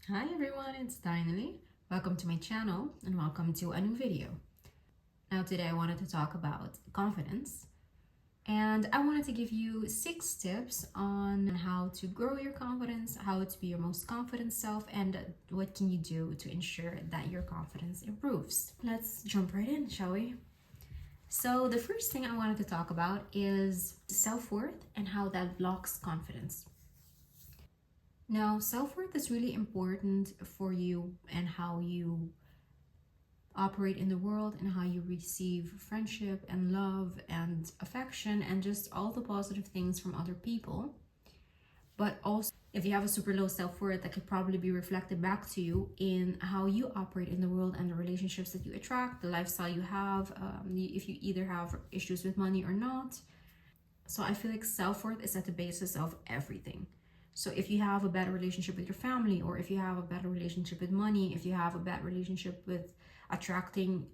Hi everyone, it's Dinely. Welcome to my channel and welcome to a new video. Now today I wanted to talk about confidence and I wanted to give you 6 tips on how to grow your confidence, how to be your most confident self, and what can you do to ensure that your confidence improves. Let's jump right in, shall we? So the first thing I wanted to talk about is self-worth and how that blocks confidence. Now, self-worth is really important for you and how you operate in the world and how you receive friendship and love and affection and just all the positive things from other people. But also, if you have a super low self-worth, that could probably be reflected back to you in how you operate in the world and the relationships that you attract, the lifestyle you have, if you either have issues with money or not. So I feel like self-worth is at the basis of everything. So if you have a bad relationship with your family, or if you have a better relationship with money, if you have a bad relationship with attracting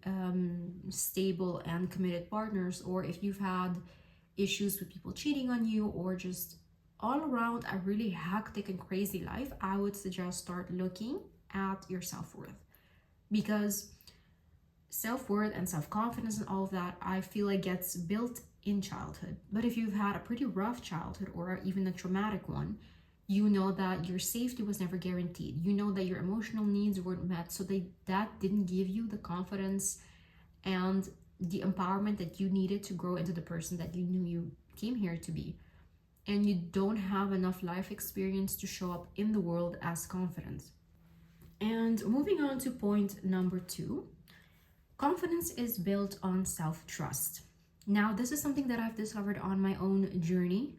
stable and committed partners, or if you've had issues with people cheating on you, or just all around a really hectic and crazy life, I would suggest start looking at your self-worth. Because self-worth and self-confidence and all of that, I feel like gets built in childhood. But if you've had a pretty rough childhood or even a traumatic one, you know that your safety was never guaranteed. You know that your emotional needs weren't met, so that didn't give you the confidence and the empowerment that you needed to grow into the person that you knew you came here to be. And you don't have enough life experience to show up in the world as confident. And moving on to point number 2, confidence is built on self-trust. Now, this is something that I've discovered on my own journey,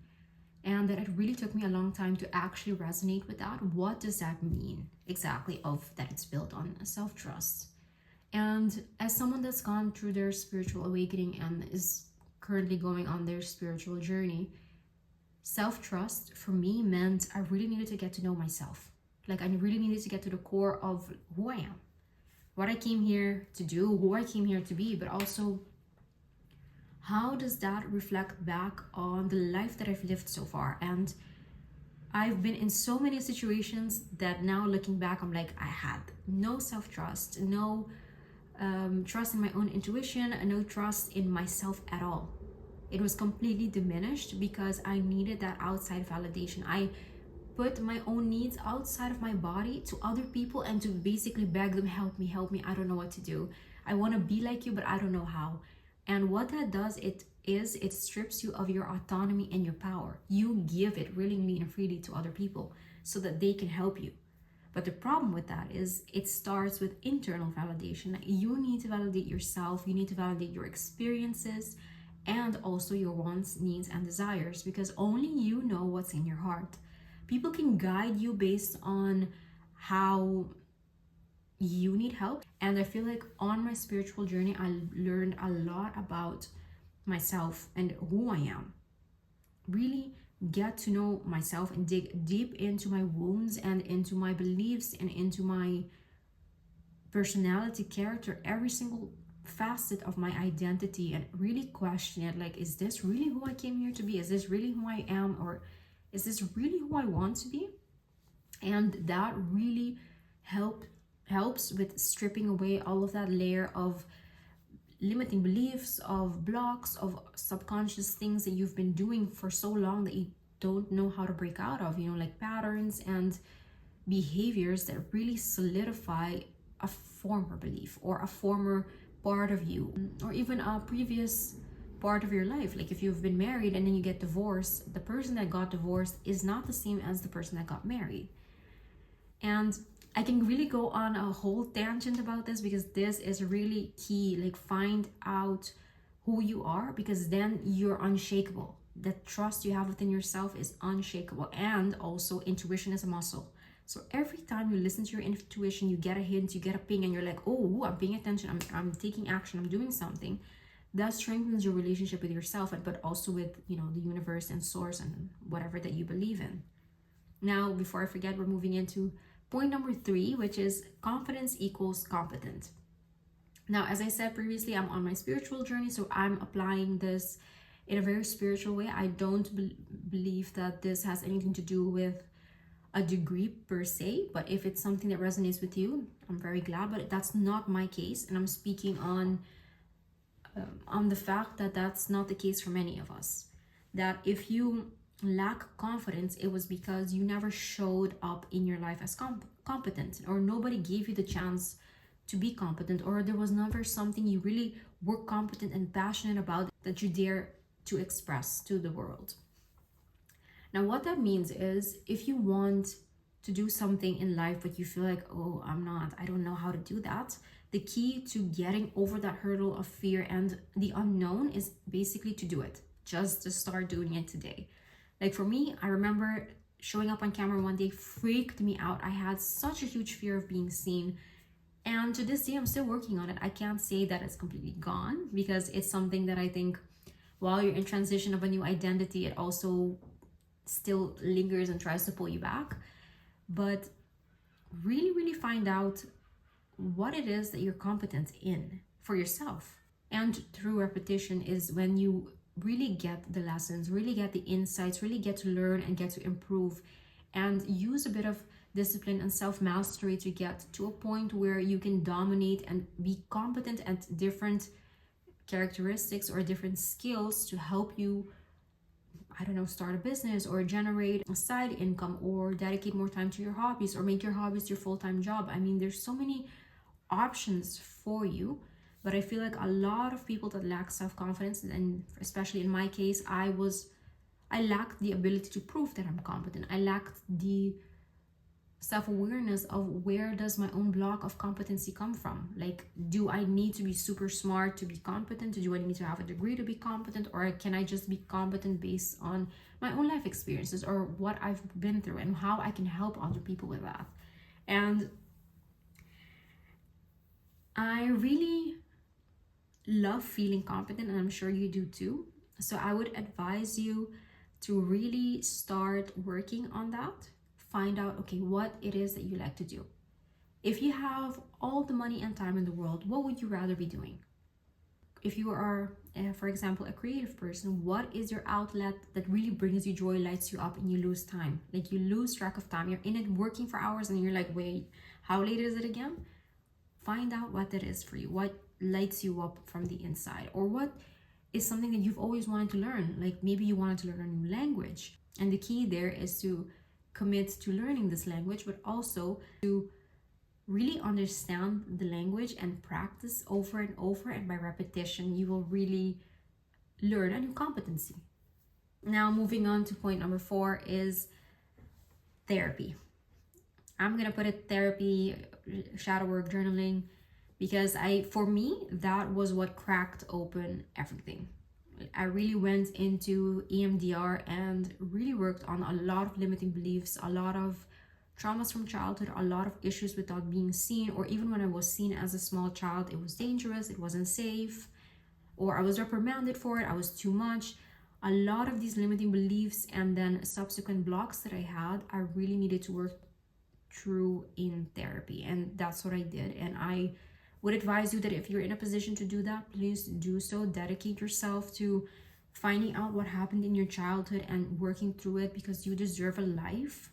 and that it really took me a long time to actually resonate with that. What does that mean exactly, of that it's built on self-trust? And as someone that's gone through their spiritual awakening and is currently going on their spiritual journey, self-trust for me meant I really needed to get to know myself. Like, I really needed to get to the core of who I am, what I came here to do, who I came here to be, but also how does that reflect back on the life that I've lived so far? And I've been in so many situations that now looking back, I'm like, I had no self-trust, no trust in my own intuition, no trust in myself at all. It was completely diminished because I needed that outside validation. I put my own needs outside of my body to other people and to basically beg them, help me, I don't know what to do. I want to be like you, but I don't know how. And what that does, it strips you of your autonomy and your power. You give it willingly and freely to other people so that they can help you. But the problem with that is it starts with internal validation. You need to validate yourself, you need to validate your experiences and also your wants, needs, and desires, because only you know what's in your heart. People can guide you based on how you need help. And I feel like on my spiritual journey, I learned a lot about myself and who I am. Really get to know myself and dig deep into my wounds and into my beliefs and into my personality, character, every single facet of my identity, and really question it, like, is this really who I came here to be? Is this really who I am? Or is this really who I want to be? And that really helps with stripping away all of that layer of limiting beliefs, of blocks, of subconscious things that you've been doing for so long that you don't know how to break out of, like patterns and behaviors that really solidify a former belief or a former part of you, or even a previous part of your life. Like if you've been married and then you get divorced, the person that got divorced is not the same as the person that got married. And I can really go on a whole tangent about this because this is really key. Like, find out who you are, because then you're unshakable. The trust you have within yourself is unshakable. And also, intuition is a muscle. So every time you listen to your intuition, you get a hint, you get a ping, and you're like, oh, I'm paying attention, I'm taking action, I'm doing something. That strengthens your relationship with yourself, but also with, the universe and source and whatever that you believe in. Now, before I forget, we're moving into point number 3, which is confidence equals competent. Now, as I said previously, I'm on my spiritual journey, so I'm applying this in a very spiritual way. I don't believe that this has anything to do with a degree per se, but if it's something that resonates with you, I'm very glad. But that's not my case, and I'm speaking on the fact that that's not the case for many of us. That if you lack confidence, it was because you never showed up in your life as competent, or nobody gave you the chance to be competent, or there was never something you really were competent and passionate about that you dare to express to the world. Now, what that means is if you want to do something in life, but you feel like, oh, I don't know how to do that, the key to getting over that hurdle of fear and the unknown is basically to do it, just to start doing it today. Like for me, I remember showing up on camera one day freaked me out. I had such a huge fear of being seen. And to this day, I'm still working on it. I can't say that it's completely gone because it's something that I think while you're in transition of a new identity, it also still lingers and tries to pull you back. But really, really find out what it is that you're competent in for yourself. And through repetition is when you really get the lessons, really get the insights, really get to learn and get to improve, and use a bit of discipline and self-mastery to get to a point where you can dominate and be competent at different characteristics or different skills to help you, I don't know, start a business or generate a side income or dedicate more time to your hobbies or make your hobbies your full-time job. I mean, there's so many options for you, but I feel like a lot of people that lack self-confidence, and especially in my case, I lacked the ability to prove that I'm competent. I lacked the self-awareness of where does my own block of competency come from. Like, do I need to be super smart to be competent? Do I need to have a degree to be competent? Or can I just be competent based on my own life experiences or what I've been through and how I can help other people with that? And I really love feeling competent, and I'm sure you do too. So I would advise you to really start working on that. Find out, okay, what it is that you like to do. If you have all the money and time in the world, what would you rather be doing? If you are, for example, a creative person, what is your outlet that really brings you joy, lights you up, and you lose time? Like you lose track of time. You're in it working for hours and you're like, wait, how late is it again? Find out what that is for you. What lights you up from the inside, or what is something that you've always wanted to learn. Like maybe you wanted to learn a new language, and the key there is to commit to learning this language, but also to really understand the language and practice over and over, and by repetition you will really learn a new competency. Now moving on to point number 4 is therapy. I'm gonna put it therapy, shadow work, journaling, because for me that was what cracked open everything. I really went into EMDR and really worked on a lot of limiting beliefs, a lot of traumas from childhood, a lot of issues without being seen, or even when I was seen as a small child, it was dangerous, it wasn't safe, or I was reprimanded for it, I was too much. A lot of these limiting beliefs and then subsequent blocks that I had, I really needed to work through in therapy, and that's what I did. And I would advise you that if you're in a position to do that, please do so. Dedicate yourself to finding out what happened in your childhood and working through it, because you deserve a life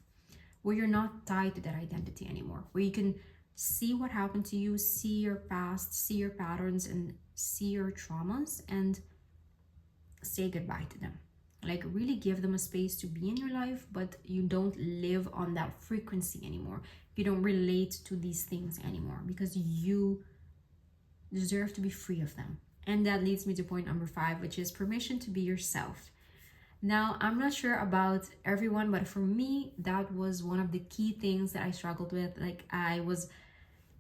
where you're not tied to that identity anymore, where you can see what happened to you, see your past, see your patterns, and see your traumas, and say goodbye to them. Like really give them a space to be in your life, but you don't live on that frequency anymore. You don't relate to these things anymore, because you deserve to be free of them. And that leads me to point number 5, which is permission to be yourself. Now, I'm not sure about everyone, but for me, that was one of the key things that I struggled with. Like I was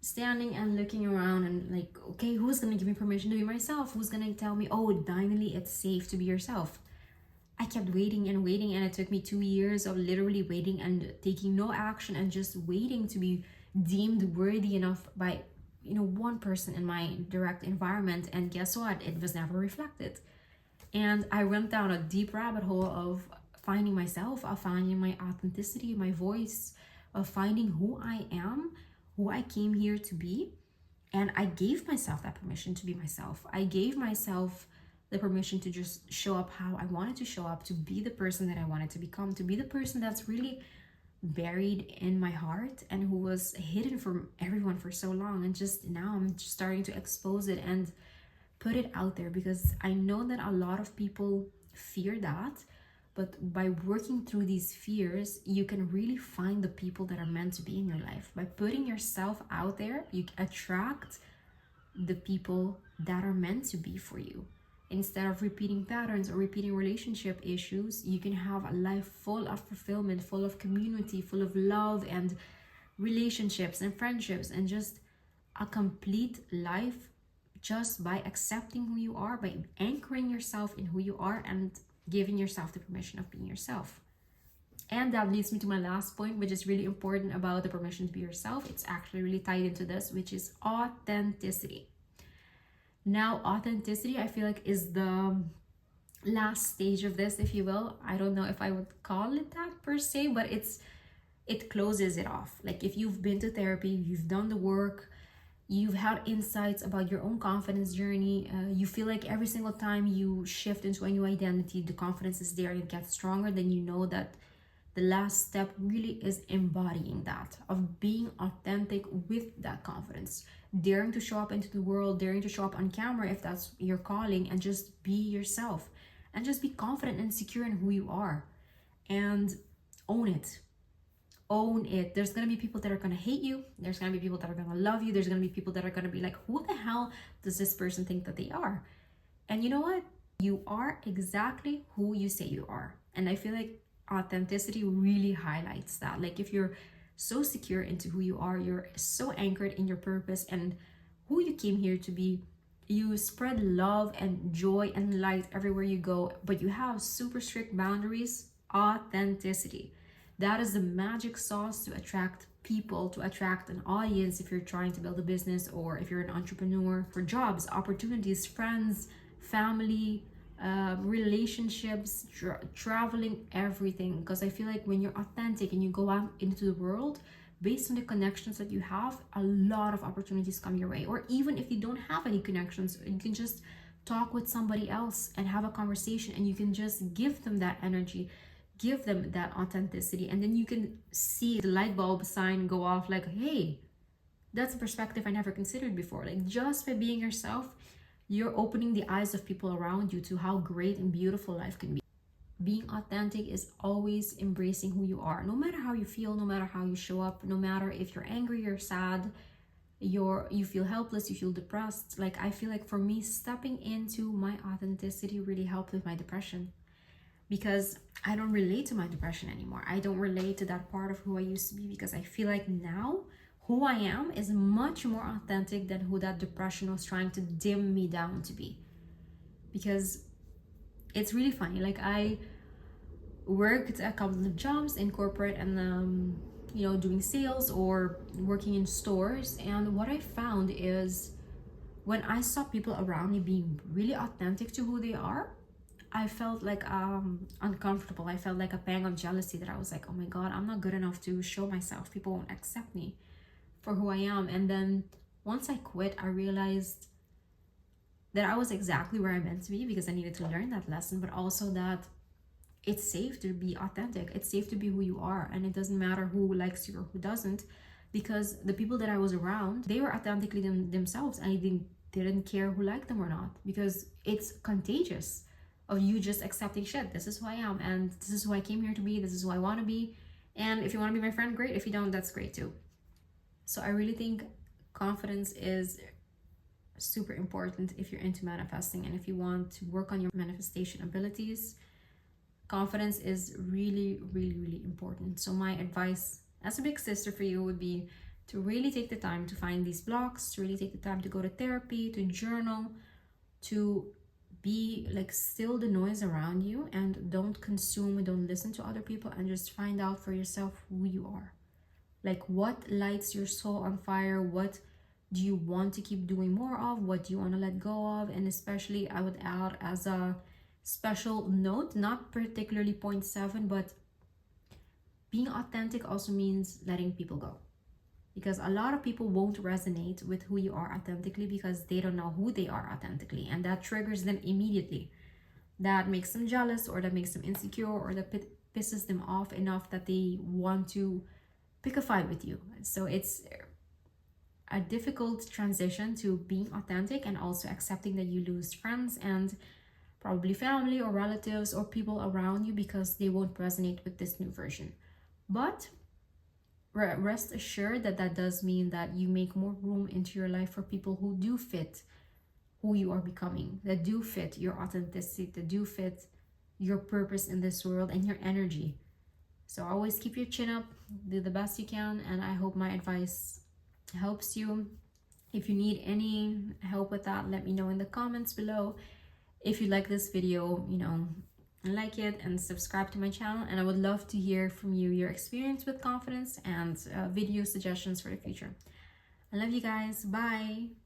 standing and looking around and like, okay, who's gonna give me permission to be myself? Who's gonna tell me, oh, finally it's safe to be yourself? I kept waiting and waiting, and it took me 2 years of literally waiting and taking no action and just waiting to be deemed worthy enough by one person in my direct environment. And guess what? It was never reflected. And I went down a deep rabbit hole of finding myself, of finding my authenticity, my voice, of finding who I am, who I came here to be. And I gave myself that permission to be myself. I gave myself the permission to just show up how I wanted to show up, to be the person that I wanted to become, to be the person that's really buried in my heart and who was hidden from everyone for so long. And just now I'm just starting to expose it and put it out there, because I know that a lot of people fear that. But by working through these fears, you can really find the people that are meant to be in your life. By putting yourself out there, you attract the people that are meant to be for you. Instead of repeating patterns or repeating relationship issues, you can have a life full of fulfillment, full of community, full of love and relationships and friendships, and just a complete life, just by accepting who you are, by anchoring yourself in who you are and giving yourself the permission of being yourself. And that leads me to my last point, which is really important about the permission to be yourself. It's actually really tied into this, which is authenticity. Now, authenticity, I feel like, is the last stage of this, if you will. I don't know if I would call it that per se, but it closes it off. Like, if you've been to therapy, you've done the work, you've had insights about your own confidence journey, you feel like every single time you shift into a new identity, the confidence is there and it gets stronger, then you know that the last step really is embodying that, of being authentic with that confidence, daring to show up into the world, daring to show up on camera if that's your calling, and just be yourself and just be confident and secure in who you are, and own it. Own it. There's gonna be people that are gonna hate you, there's gonna be people that are gonna love you, there's gonna be people that are gonna be like, who the hell does this person think that they are? And you know what? You are exactly who you say you are. And I feel like authenticity really highlights that. Like, if you're so secure into who you are, you're so anchored in your purpose and who you came here to be, you spread love and joy and light everywhere you go, but you have super strict boundaries. Authenticity, that is the magic sauce to attract people, to attract an audience if you're trying to build a business, or if you're an entrepreneur, for jobs, opportunities, friends, family, relationships, traveling, everything. Because I feel like when you're authentic and you go out into the world, based on the connections that you have, a lot of opportunities come your way. Or even if you don't have any connections, you can just talk with somebody else and have a conversation, and you can just give them that energy, give them that authenticity, and then you can see the light bulb sign go off, like, hey, that's a perspective I never considered before. Like, just by being yourself, you're opening the eyes of people around you to how great and beautiful life can be. Being authentic is always embracing who you are, no matter how you feel, no matter how you show up, no matter if you're angry, you're sad, you feel helpless, you feel depressed. Like, I feel like for me, stepping into my authenticity really helped with my depression, because I don't relate to my depression anymore. I don't relate to that part of who I used to be, because I feel like now who I am is much more authentic than who that depression was trying to dim me down to be. Because it's really funny, like, I worked a couple of jobs in corporate and doing sales or working in stores, and what I found is, when I saw people around me being really authentic to who they are, I felt like uncomfortable. I felt like a pang of jealousy, that I was like, oh my god, I'm not good enough to show myself, people won't accept me for who I am. And then once I quit, I realized that I was exactly where I meant to be, because I needed to learn that lesson, but also that it's safe to be authentic. It's safe to be who you are, and it doesn't matter who likes you or who doesn't, because the people that I was around, they were authentically themselves, and I didn't care who liked them or not, because it's contagious of you just accepting, shit, this is who I am, and this is who I came here to be, this is who I want to be, and if you want to be my friend, great. If you don't, that's great too. So I really think confidence is super important if you're into manifesting, and if you want to work on your manifestation abilities, confidence is really, really, really important. So my advice as a big sister for you would be to really take the time to find these blocks, to really take the time to go to therapy, to journal, to be like, still the noise around you, and don't consume, don't listen to other people, and just find out for yourself who you are. Like, what lights your soul on fire? What do you want to keep doing more of? What do you want to let go of? And especially, I would add as a special note, not particularly point 7, but being authentic also means letting people go. Because a lot of people won't resonate with who you are authentically, because they don't know who they are authentically, and that triggers them immediately. That makes them jealous, or that makes them insecure, or that pisses them off enough that they want to pick a fight with you. So it's a difficult transition to being authentic and also accepting that you lose friends and probably family or relatives or people around you because they won't resonate with this new version. But rest assured that that does mean that you make more room into your life for people who do fit who you are becoming, that do fit your authenticity, that do fit your purpose in this world and your energy. So always keep your chin up, do the best you can, and I hope my advice helps you. If you need any help with that, let me know in the comments below. If you like this video, like it and subscribe to my channel, and I would love to hear from you your experience with confidence and video suggestions for the future. I love you guys. Bye.